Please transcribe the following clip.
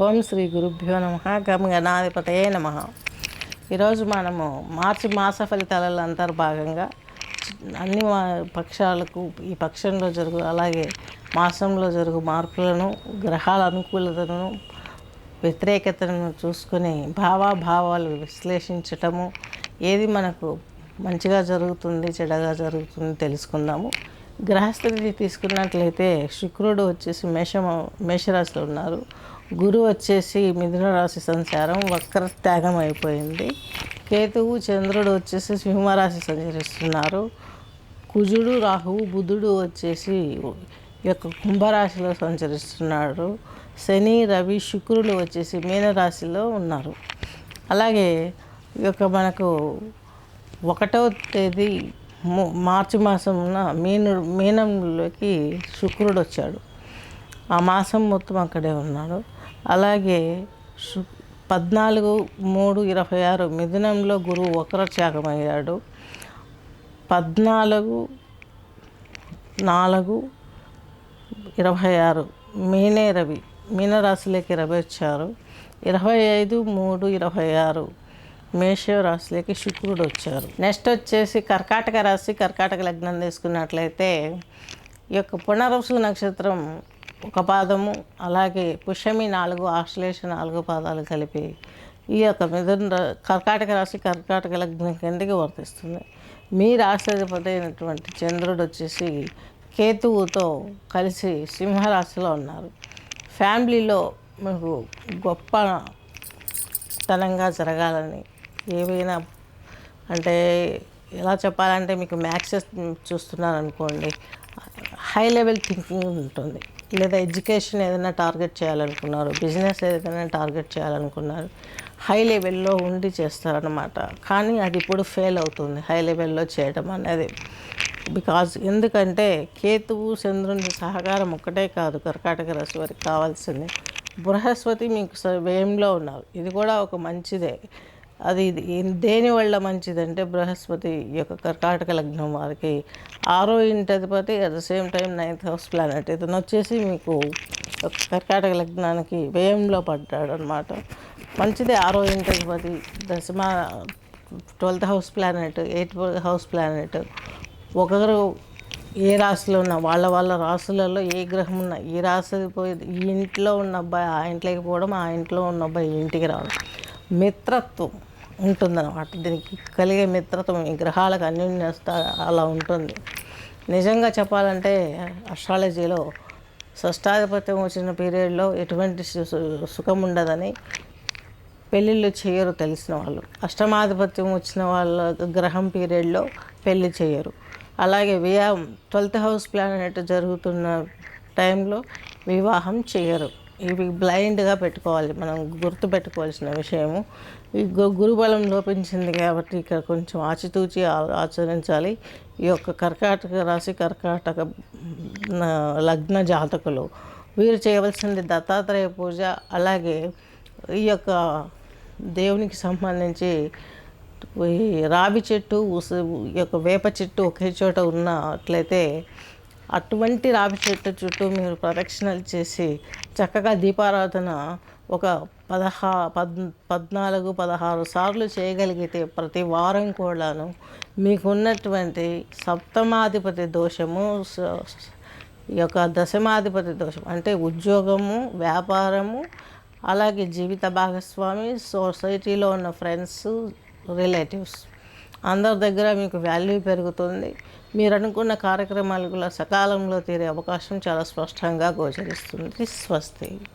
ఓం శ్రీ గురుభ్యో నమ గం గణాధిపతయే నమ. ఈరోజు మనము మార్చి మాస ఫలితాలలో అంతర్భాగంగా అన్ని పక్షాలకు ఈ పక్షంలో జరుగు అలాగే మాసంలో జరుగు మార్పులను, గ్రహాల అనుకూలతను, వ్యతిరేకతను చూసుకొని భావాలు విశ్లేషించటము, ఏది మనకు మంచిగా జరుగుతుంది చెడగా జరుగుతుంది తెలుసుకుందాము. గ్రహస్థితి తీసుకున్నట్లయితే శుక్రుడు వచ్చేసి మేషరాశిలో ఉన్నారు. గురువు వచ్చేసి మిథున రాశి సంచారం వక్రత్యాగం అయిపోయింది. కేతువు చంద్రుడు వచ్చేసి సింహరాశి సంచరిస్తున్నారు. కుజుడు రాహువు బుధుడు వచ్చేసి ఈ యొక్క కుంభరాశిలో సంచరిస్తున్నాడు. శని రవి శుక్రుడు వచ్చేసి మీనరాశిలో ఉన్నారు. అలాగే ఈ యొక్క మనకు 1వ తేదీ మార్చి మాసమున మీనంలోకి శుక్రుడు వచ్చాడు. ఆ మాసం మొత్తం అక్కడే ఉన్నాడు. అలాగే 14/3/26 మిథునంలో గురువు వక్రత్యాగమయ్యాడు. 14/4/26 రవి మీనరాశిలోకి రవి వచ్చారు. 25/3/26 మేషరాశిలోకి శుక్రుడు వచ్చారు. నెక్స్ట్ వచ్చేసి కర్కాటక రాశి, కర్కాటక లగ్నం తీసుకున్నట్లయితే ఈ యొక్క పునర్వసు నక్షత్రం 1 పాదము, అలాగే పుష్యమి 4, ఆశ్లేష 4 పాదాలు కలిపి ఈ యొక్క కర్కాటక రాశి కర్కాటక లగ్నం కిందకి వర్తిస్తుంది. మీ రాష్ట్రాధిపతి అయినటువంటి చంద్రుడు వచ్చేసి కేతువుతో కలిసి సింహరాశిలో ఉన్నారు. ఫ్యామిలీలో మీకు గొప్పతనంగా జరగాలని ఏవైనా అంటే ఎలా చెప్పాలంటే మీకు మ్యాథ్స్ చూస్తున్నారు అనుకోండి, హై లెవెల్ థింకింగ్ ఉంటుంది. లేదా ఎడ్యుకేషన్ ఏదైనా టార్గెట్ చేయాలనుకున్నారు, బిజినెస్ ఏదైనా టార్గెట్ చేయాలనుకున్నారు, హై లెవెల్లో ఉండి చేస్తారనమాట. కానీ అది ఇప్పుడు ఫెయిల్ అవుతుంది హై లెవెల్లో చేయడం అనేది. ఎందుకంటే కేతువు చంద్రుని సహకారం ఒక్కటే కాదు కర్కాటక రాశి వారికి కావాల్సింది. బృహస్పతి మీకు వ్యయంలో ఉన్నారు. ఇది కూడా ఒక మంచిదే. అది దేనివల్ల మంచిదంటే బృహస్పతి ఈ యొక్క కర్కాటక లగ్నం వారికి 6వ ఇంటి అధిపతి, at the same time 9th house planet. ఇతను వచ్చేసి మీకు కర్కాటక లగ్నానికి వ్యయంలో పడ్డాడు అనమాట. మంచిదే. 6వ ఇంటి అధిపతి 12th house planet, 8th house planet. ఒకరు ఏ రాశిలో ఉన్న వాళ్ళ రాశులలో ఏ గ్రహం ఉన్నా ఈ రాశి పోయి ఈ ఇంట్లో ఉన్న అబ్బాయి ఆ ఇంట్లోకి పోవడం, ఆ ఇంట్లో ఉన్న అబ్బాయి ఇంటికి రావడం, మిత్రత్వం ఉంటుందన్నమాట. దీనికి కలిగే మిత్రత్వం ఈ గ్రహాలకు అన్యోన్యత అలా ఉంటుంది. నిజంగా చెప్పాలంటే అస్ట్రాలజీలో షష్టాధిపత్యం వచ్చిన పీరియడ్లో ఎటువంటి సుఖం ఉండదని పెళ్ళిళ్ళు చేయరు తెలిసిన వాళ్ళు. అష్టమాధిపత్యం వచ్చిన వాళ్ళ గ్రహం పీరియడ్లో పెళ్ళి చేయరు. అలాగే 12th హౌస్ ప్లానెట్ జరుగుతున్న టైంలో వివాహం చేయరు. ఇవి బ్లైండ్గా పెట్టుకోవాలి, మనం గుర్తుపెట్టుకోవాల్సిన విషయము. ఈ గురుబలం లోపించింది కాబట్టి ఇక్కడ కొంచెం ఆచితూచి ఆచరించాలి. ఈ యొక్క కర్కాటక రాశి కర్కాటక లగ్న జాతకులు వీరు చేయవలసింది దత్తాత్రేయ పూజ. అలాగే ఈ యొక్క దేవునికి సంబంధించి ఈ రావి చెట్టు ఈ యొక్క వేప చెట్టు ఒకే చోట ఉన్నట్లయితే అటువంటి రావి చెట్టు చుట్టూ మీరు ప్రదక్షిణలు చేసి చక్కగా దీపారాధన ఒక 14-16 సార్లు చేయగలిగితే ప్రతి వారం కూడాను మీకున్నటువంటి సప్తమాధిపతి దోషము, ఈ యొక్క దశమాధిపతి దోషం అంటే ఉద్యోగము, వ్యాపారము, అలాగే జీవిత భాగస్వామి, సొసైటీలో ఉన్న ఫ్రెండ్స్, రిలేటివ్స్ అందరి దగ్గర మీకు వాల్యూ పెరుగుతుంది. మీరు అనుకున్న కార్యక్రమాలు కూడా సకాలంలో తీరే అవకాశం చాలా స్పష్టంగా గోచరిస్తుంది. స్వస్తి.